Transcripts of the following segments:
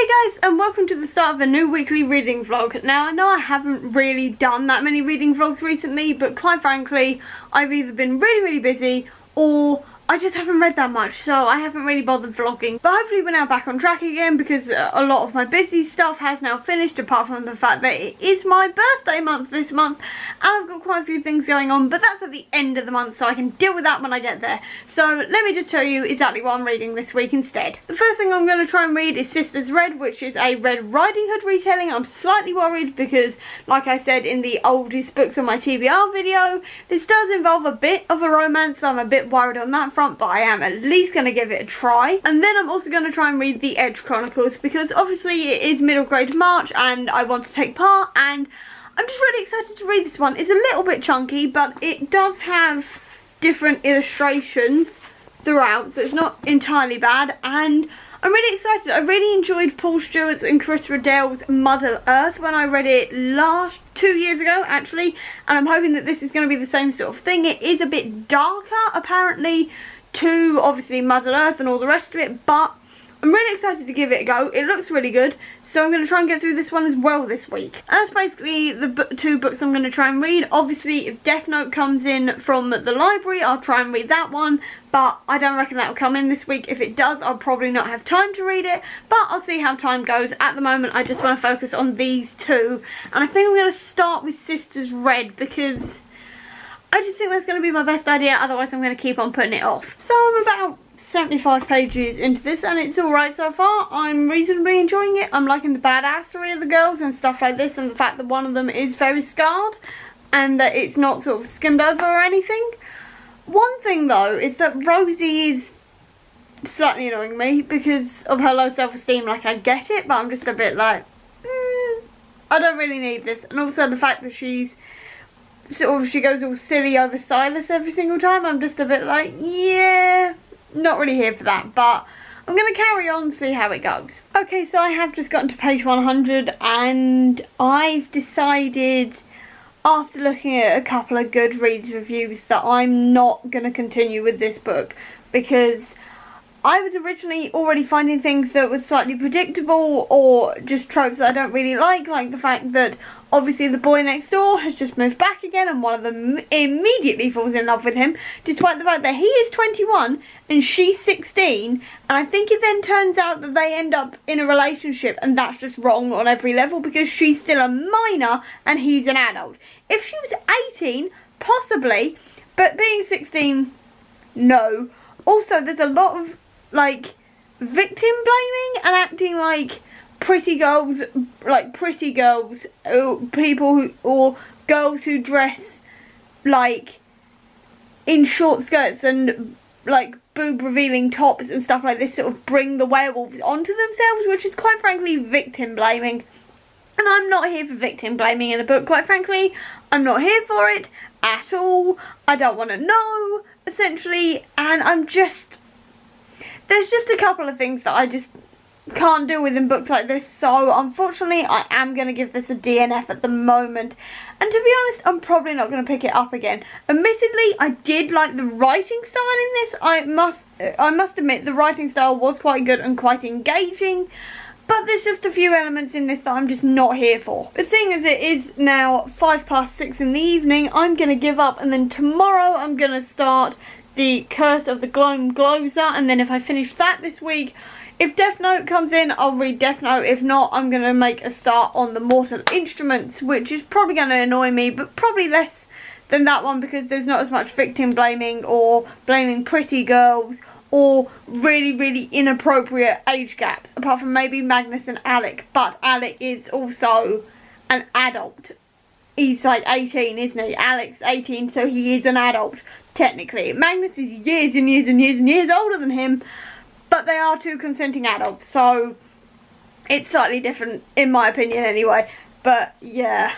Hey guys, and welcome to the start of a new weekly reading vlog. Now I know I haven't really done that many reading vlogs recently, but quite frankly I've either been really busy or I just haven't read that much, so I haven't really bothered vlogging. But hopefully we're now back on track again because a lot of my busy stuff has now finished, apart from the fact that it is my birthday month this month and I've got quite a few things going on, but that's at the end of the month so I can deal with that when I get there. So let me just tell you exactly what I'm reading this week instead. The first thing I'm going to try and read is Sisters Red, which is a Red Riding Hood retelling. I'm slightly worried because, like I said in the oldest books on my TBR video, this does involve a bit of a romance, so I'm a bit worried on that front, but I am at least going to give it a try. And then I'm also going to try and read the Edge Chronicles because obviously it is middle grade March and I want to take part, and I'm just really excited to read this one. It's a little bit chunky, but it does have different illustrations throughout, so it's not entirely bad, and I'm really excited. I really enjoyed Paul Stewart's and Chris Riddell's Mother Earth when I read it 2 years ago actually, and I'm hoping that this is going to be the same sort of thing. It is a bit darker apparently to obviously Mother Earth and all the rest of it, but I'm really excited to give it a go. It looks really good, so I'm going to try and get through this one as well this week. And that's basically the two books I'm going to try and read. Obviously, if Death Note comes in from the library, I'll try and read that one, but I don't reckon that will come in this week. If it does, I'll probably not have time to read it, but I'll see how time goes. At the moment, I just want to focus on these two, and I think I'm going to start with Sisters Red because I just think that's going to be my best idea, otherwise I'm going to keep on putting it off. So I'm about 75 pages into this and it's alright so far. I'm reasonably enjoying it. I'm liking the badassery of the girls and stuff like this, and the fact that one of them is very scarred and that it's not sort of skimmed over or anything. One thing though is that Rosie is slightly annoying me because of her low self-esteem. Like, I get it, but I'm just a bit like, I don't really need this. And also the fact that she goes all silly over Silas every single time. I'm just a bit like, yeah, not really here for that, but I'm going to carry on and see how it goes. Okay, so I have just gotten to page 100 and I've decided, after looking at a couple of Goodreads reviews, that I'm not going to continue with this book because I was originally already finding things that were slightly predictable or just tropes that I don't really like the fact that obviously the boy next door has just moved back again and one of them immediately falls in love with him, despite the fact that he is 21 and she's 16, and I think it then turns out that they end up in a relationship, and that's just wrong on every level because she's still a minor and he's an adult. If she was 18, possibly, but being 16, no. Also, there's a lot of like victim blaming and acting like pretty girls, or girls who dress like in short skirts and like boob revealing tops and stuff like this sort of bring the werewolves onto themselves, which is quite frankly victim blaming. And I'm not here for victim blaming in a book, quite frankly. I'm not here for it at all. I don't want to know, essentially, and there's just a couple of things that I just can't deal with in books like this, so unfortunately I am going to give this a DNF at the moment. And to be honest, I'm probably not going to pick it up again. Admittedly, I did like the writing style in this. I must admit the writing style was quite good and quite engaging, but there's just a few elements in this that I'm just not here for. But seeing as it is now 6:05 in the evening, I'm going to give up, and then tomorrow I'm going to start the Curse of the Gloam Gloser, and then if I finish that this week, if Death Note comes in, I'll read Death Note. If not, I'm going to make a start on the Mortal Instruments, which is probably going to annoy me, but probably less than that one because there's not as much victim blaming or blaming pretty girls or really inappropriate age gaps, apart from maybe Magnus and Alec. But Alec is also an adult. He's like 18, isn't he? Alec's 18, so he is an adult, technically. Magnus is years and years older than him, but they are two consenting adults, so it's slightly different, in my opinion anyway. But yeah,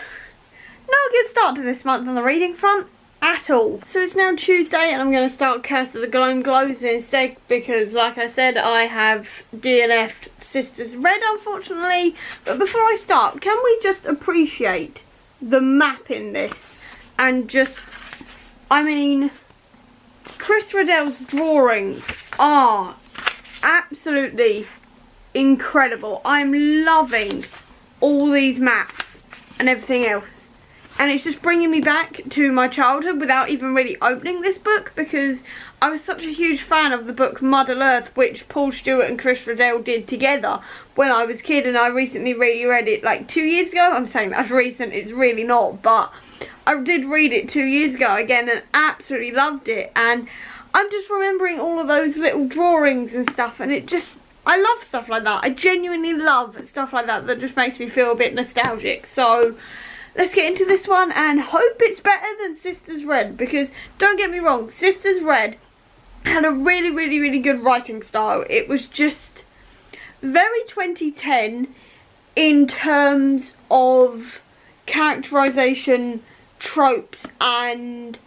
no good start to this month on the reading front at all. So it's now Tuesday and I'm going to start Curse of the Gloam Gloser instead because, like I said, I have DNF'd Sisters Red, unfortunately. But before I start, can we just appreciate the map in this? And just, I mean, Chris Riddell's drawings are absolutely incredible. I'm loving all these maps and everything else. And it's just bringing me back to my childhood without even really opening this book, because I was such a huge fan of the book Mother Earth, which Paul Stewart and Chris Riddell did together when I was a kid, and I recently reread it like 2 years ago. I'm saying that's recent, it's really not, but I did read it 2 years ago again and absolutely loved it. And I'm just remembering all of those little drawings and stuff, and it just, I love stuff like that. I genuinely love stuff like that that just makes me feel a bit nostalgic. So let's get into this one and hope it's better than Sisters Red, because don't get me wrong, Sisters Red had a really good writing style. It was just very 2010 in terms of characterization, tropes, and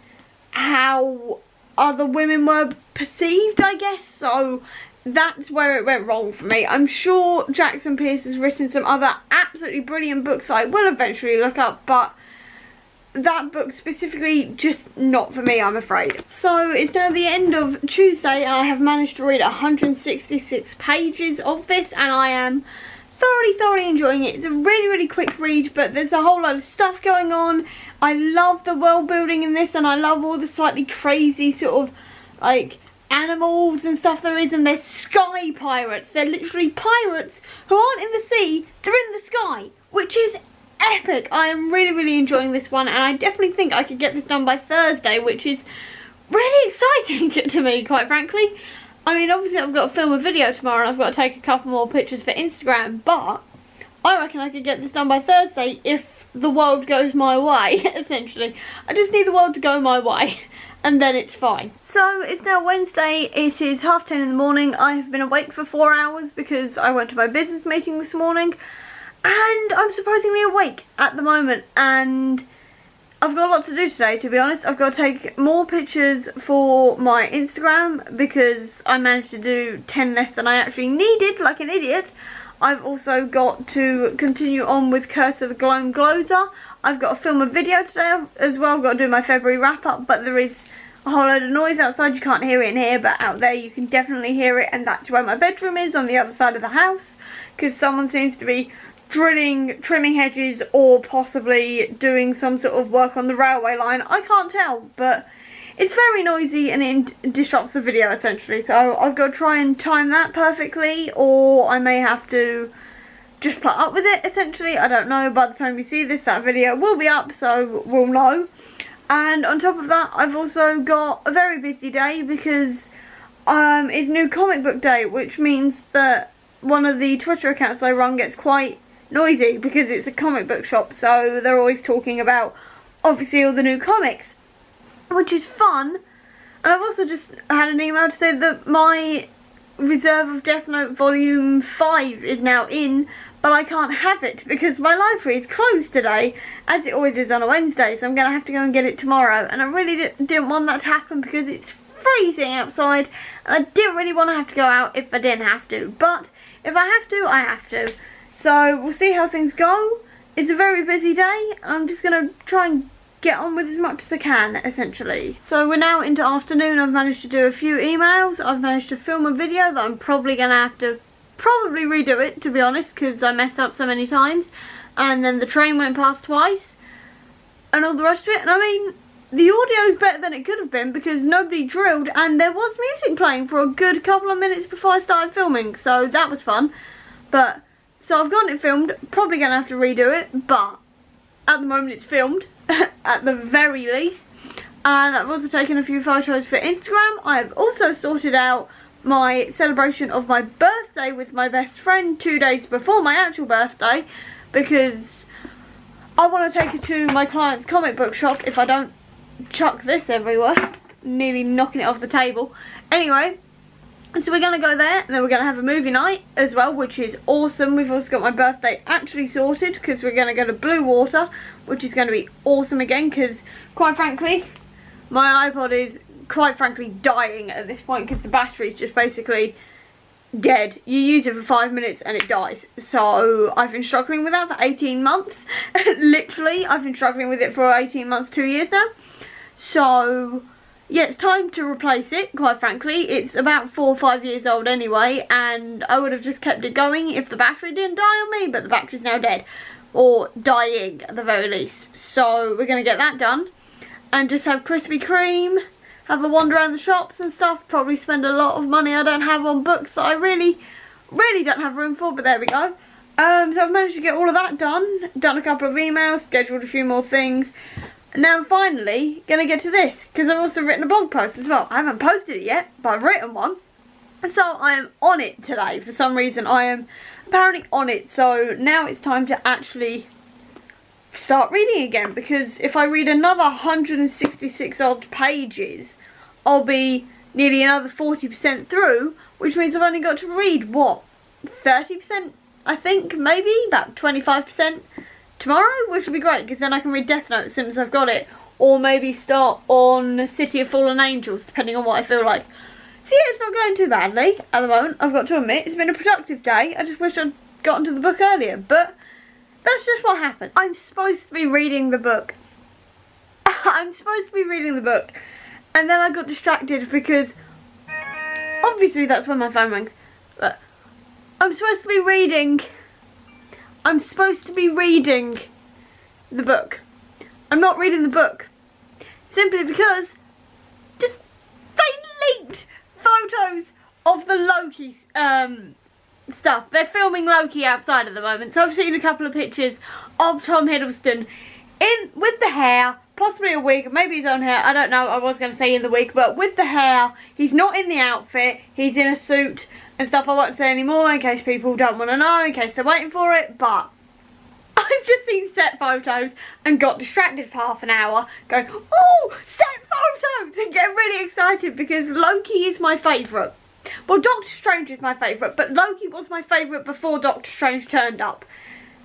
how other women were perceived, I guess. So that's where it went wrong for me. I'm sure Jackson Pierce has written some other absolutely brilliant books that I will eventually look up, but that book specifically, just not for me, I'm afraid. So it's now the end of Tuesday and I have managed to read 166 pages of this, and I am thoroughly enjoying it. It's a really quick read, but there's a whole lot of stuff going on. I love the world building in this, and I love all the slightly crazy sort of like animals and stuff there is, and they're sky pirates. They're literally pirates who aren't in the sea, they're in the sky, which is epic. I am really enjoying this one, and I definitely think I could get this done by Thursday, which is really exciting to me, quite frankly. I mean, obviously I've got to film a video tomorrow and I've got to take a couple more pictures for Instagram, but I reckon I could get this done by Thursday if the world goes my way, essentially. I just need the world to go my way, and then it's fine. So it's now Wednesday, it is 10:30 in the morning. I have been awake for 4 hours because I went to my business meeting this morning, and I'm surprisingly awake at the moment, and I've got a lot to do today, to be honest. I've got to take more pictures for my Instagram because I managed to do 10 less than I actually needed, like an idiot. I've also got to continue on with Curse of the Gloam Glozer. I've got to film a video today as well. I've got to do my February wrap up, but there is a whole load of noise outside. You can't hear it in here, but out there you can definitely hear it, and that's where my bedroom is, on the other side of the house, because someone seems to be drilling, trimming hedges, or possibly doing some sort of work on the railway line. I can't tell, but it's very noisy and it disrupts the video essentially. So I've got to try and time that perfectly, or I may have to just put up with it essentially. I don't know. By the time you see this, that video will be up, so we'll know. And on top of that, I've also got a very busy day because it's New Comic Book Day, which means that one of the Twitter accounts I run gets quite noisy because it's a comic book shop, so they're always talking about obviously all the new comics, which is fun. And I've also just had an email to say that my Reserve of Death Note Volume 5 is now in, but I can't have it because my library is closed today, as it always is on a Wednesday, so I'm going to have to go and get it tomorrow. And I really didn't want that to happen because it's freezing outside, and I didn't really want to have to go out if I didn't have to, but if I have to, I have to. So we'll see how things go. It's a very busy day. I'm just going to try and get on with as much as I can, essentially. So we're now into afternoon. I've managed to do a few emails. I've managed to film a video that I'm probably going to have to redo it, to be honest, because I messed up so many times. And then the train went past twice. And all the rest of it. And I mean, the audio is better than it could have been because nobody drilled. And there was music playing for a good couple of minutes before I started filming. So that was fun. But so I've got it filmed, probably going to have to redo it, but at the moment it's filmed, at the very least. And I've also taken a few photos for Instagram. I've also sorted out my celebration of my birthday with my best friend 2 days before my actual birthday, because I want to take her to my client's comic book shop if I don't chuck this everywhere, nearly knocking it off the table. Anyway, so we're going to go there, and then we're going to have a movie night as well, which is awesome. We've also got my birthday actually sorted, because we're going to go to Blue Water, which is going to be awesome again, because, quite frankly, my iPod is, quite frankly, dying at this point, because the battery is just basically dead. You use it for 5 minutes, and it dies. So, I've been struggling with that for 18 months. Literally, I've been struggling with it for 18 months, 2 years now. So yeah, it's time to replace it, quite frankly. It's about 4 or 5 years old anyway, and I would have just kept it going if the battery didn't die on me, but the battery's now dead. Or dying, at the very least. So we're going to get that done. And just have Krispy Kreme, have a wander around the shops and stuff. Probably spend a lot of money I don't have on books that I really don't have room for, but there we go. So I've managed to get all of that done. Done a couple of emails, scheduled a few more things. Now finally, gonna get to this, because I've also written a blog post as well. I haven't posted it yet, but I've written one. So I am on it today. For some reason I am apparently on it. So now it's time to actually start reading again, because if I read another 166 odd pages, I'll be nearly another 40% through, which means I've only got to read, what, 30%? I think, maybe, about 25%. Tomorrow, which will be great, because then I can read Death Note as soon as I've got it. Or maybe start on City of Fallen Angels, depending on what I feel like. So yeah, it's not going too badly at the moment, I've got to admit. It's been a productive day. I just wish I'd gotten to the book earlier, but that's just what happened. I'm supposed to be reading the book. I'm supposed to be reading the book. And then I got distracted because, obviously that's when my phone rings, but I'm supposed to be reading the book. I'm not reading the book. Simply because just they leaked photos of the Loki stuff. They're filming Loki outside at the moment. So I've seen a couple of pictures of Tom Hiddleston with the hair, possibly a wig, maybe his own hair, I don't know, I was going to say in the wig, but with the hair. He's not in the outfit, he's in a suit and stuff. I won't say anymore in case people don't want to know, in case they're waiting for it, but I've just seen set photos and got distracted for half an hour going, oh, set photos, and get really excited because Loki is my favourite. Well, Doctor Strange is my favourite, but Loki was my favourite before Doctor Strange turned up.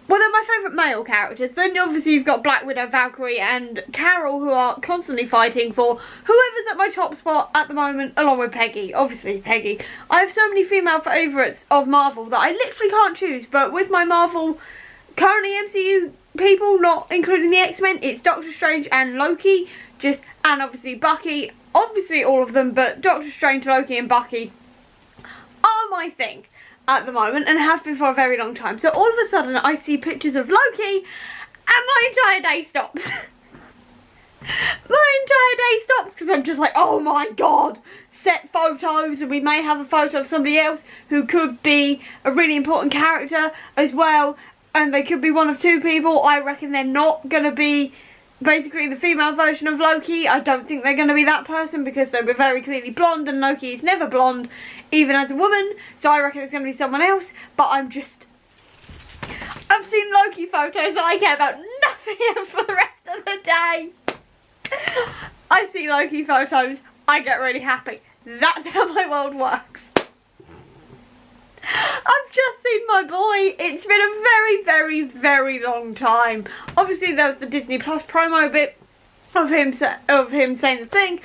Well, they're my favourite male characters. Then obviously you've got Black Widow, Valkyrie and Carol, who are constantly fighting for whoever's at my top spot at the moment, along with Peggy. Obviously Peggy. I have so many female favourites of Marvel that I literally can't choose, but with my Marvel currently MCU people, not including the X-Men, it's Doctor Strange and Loki, and obviously Bucky. Obviously all of them, but Doctor Strange, Loki and Bucky are my thing at the moment, and have been for a very long time. So all of a sudden I see pictures of Loki and my entire day stops. My entire day stops because I'm just like, oh my god, set photos, and we may have a photo of somebody else who could be a really important character as well, and they could be one of two people. I reckon they're not going to be basically the female version of Loki. I don't think they're going to be that person because they were very clearly blonde, and Loki is never blonde, even as a woman. So I reckon it's going to be someone else. But I've seen Loki photos and I care about nothing else for the rest of the day. I see Loki photos, I get really happy. That's how my world works. I've just seen my boy. It's been a very, very, very long time. Obviously there was the Disney Plus promo bit of him saying the thing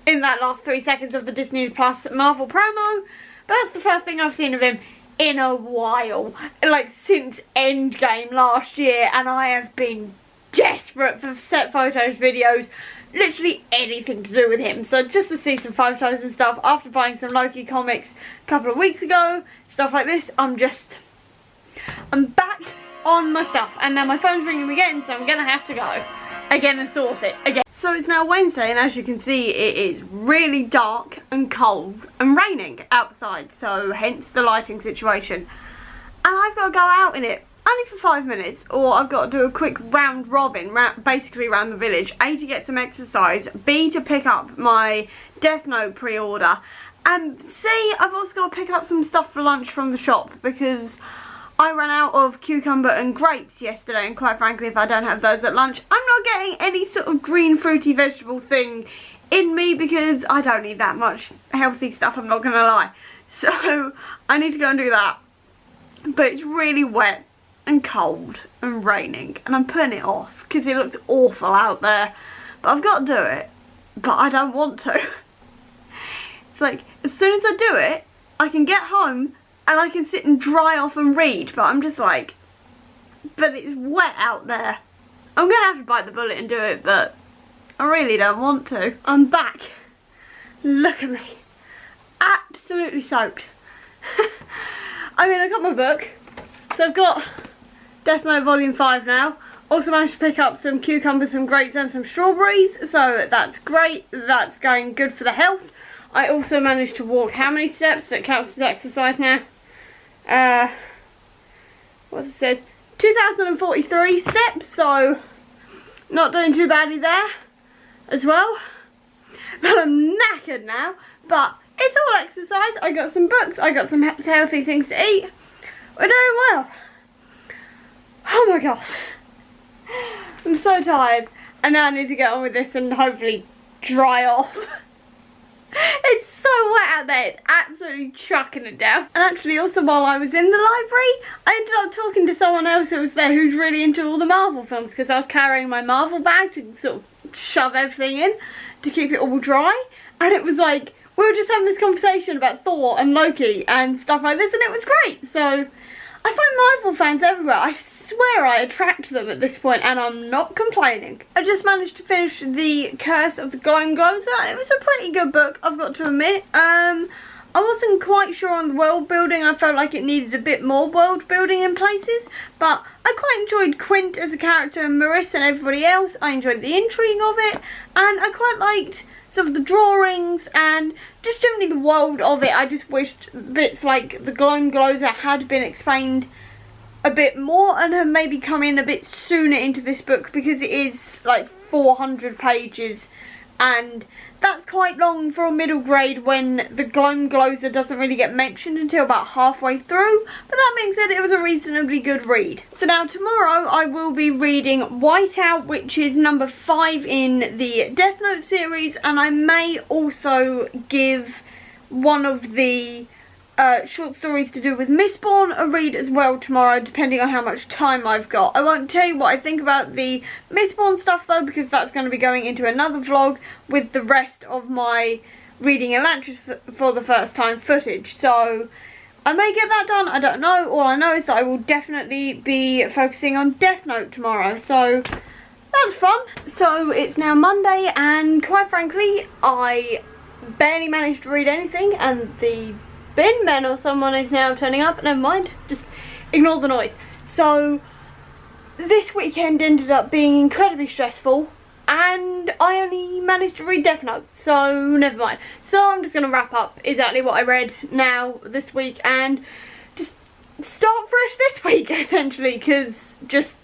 in that last 3 seconds of the Disney Plus Marvel promo. But that's the first thing I've seen of him in a while. Like since Endgame last year. And I have been desperate for set photos, videos, literally anything to do with him. So just to see some photos and stuff after buying some Loki comics a couple of weeks ago, stuff like this, I'm back on my stuff. And now my phone's ringing again, so I'm gonna have to go again and sort it again. So it's now Wednesday, and as you can see it is really dark and cold and raining outside, so hence the lighting situation. And I've got to go out in it only for 5 minutes, or I've got to do a quick round robin, basically around the village. A, to get some exercise, B, to pick up my Death Note pre-order, and C, I've also got to pick up some stuff for lunch from the shop, because I ran out of cucumber and grapes yesterday, and quite frankly if I don't have those at lunch, I'm not getting any sort of green fruity vegetable thing in me, because I don't need that much healthy stuff, I'm not going to lie. So I need to go and do that. But it's really wet and cold and raining, and I'm putting it off because it looks awful out there, but I've got to do it, but I don't want to. It's like as soon as I do it I can get home and I can sit and dry off and read, but I'm just like, but it's wet out there. I'm gonna have to bite the bullet and do it, but I really don't want to. I'm back Look at me. Absolutely soaked. I mean, I got my book. So I've got Death Note Volume 5 now. Also managed to pick up some cucumbers, some grapes and some strawberries. So that's great. That's going good for the health. I also managed to walk how many steps? That counts as exercise now. What it says? 2,043 steps. So not doing too badly there as well. But I'm knackered now. But it's all exercise. I got some books. I got some healthy things to eat. We're doing well. Oh my gosh. I'm so tired. And now I need to get on with this and hopefully dry off. It's so wet out there. It's absolutely chucking it down. And actually also while I was in the library, I ended up talking to someone else who was there who's really into all the Marvel films, because I was carrying my Marvel bag to sort of shove everything in to keep it all dry. And it was like, we were just having this conversation about Thor and Loki and stuff like this, and it was great. So I find Marvel fans everywhere. I swear I attract them at this point, and I'm not complaining. I just managed to finish The Curse of the Glowing Gloser, and it was a pretty good book, I've got to admit. I wasn't quite sure on the world building. I felt like it needed a bit more world building in places, but I quite enjoyed Quint as a character and Marissa and everybody else. I enjoyed the intrigue of it, and I quite liked sort of the drawings and just generally the world of it. I just wished bits like the Glowing Gloser had been explained a bit more and had maybe come in a bit sooner into this book, because it is like 400 pages and that's quite long for a middle grade when the Glowing Gloser doesn't really get mentioned until about halfway through. But that being said, it was a reasonably good read. So now tomorrow I will be reading Whiteout, which is number 5 in the Death Note series, and I may also give one of the short stories to do with Mistborn a read as well tomorrow, depending on how much time I've got. I won't tell you what I think about the Mistborn stuff though, because that's going to be going into another vlog with the rest of my reading Elantris for the first time footage. So I may get that done, I don't know. All I know is that I will definitely be focusing on Death Note tomorrow, so that's fun. So it's now Monday, and quite frankly I barely managed to read anything, and the bin men or someone is now turning up. Never mind, just ignore the noise. So this weekend ended up being incredibly stressful, and I only managed to read Death Note, so never mind. So I'm just going to wrap up exactly what I read now this week and just start fresh this week essentially, because just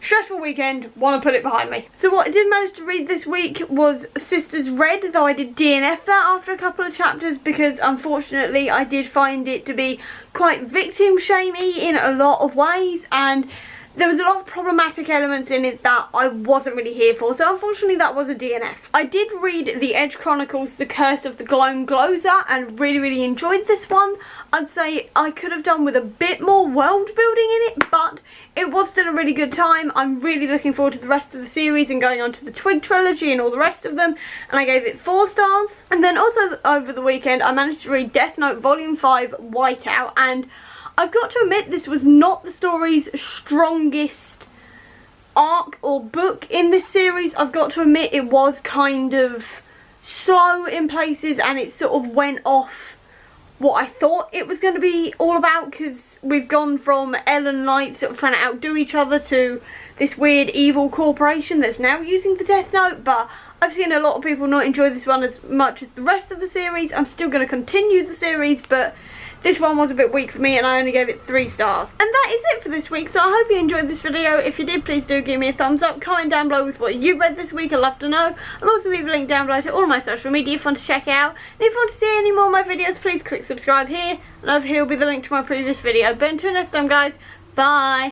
stressful weekend, want to put it behind me. So what I did manage to read this week was Sisters Red, though I did DNF that after a couple of chapters because unfortunately I did find it to be quite victim shamey in a lot of ways, and there was a lot of problematic elements in it that I wasn't really here for, so unfortunately that was a DNF. I did read The Edge Chronicles, The Curse of the Glowing Gloser, and really enjoyed this one. I'd say I could have done with a bit more world building in it, but it was still a really good time. I'm really looking forward to the rest of the series and going on to the Twig trilogy and all the rest of them, and I gave it 4 stars. And then also over the weekend I managed to read Death Note Volume 5 Whiteout, and I've got to admit this was not the story's strongest arc or book in this series. I've got to admit it was kind of slow in places, and it sort of went off what I thought it was going to be all about, because we've gone from Elle and Light sort of trying to outdo each other to this weird evil corporation that's now using the Death Note. But I've seen a lot of people not enjoy this one as much as the rest of the series. I'm still going to continue the series, but this one was a bit weak for me and I only gave it 3 stars. And that is it for this week, so I hope you enjoyed this video. If you did, please do give me a thumbs up. Comment down below with what you read this week, I'd love to know. I'll also leave a link down below to all my social media if you want to check it out. And if you want to see any more of my videos, please click subscribe here. And over here will be the link to my previous video. But until next time guys, bye!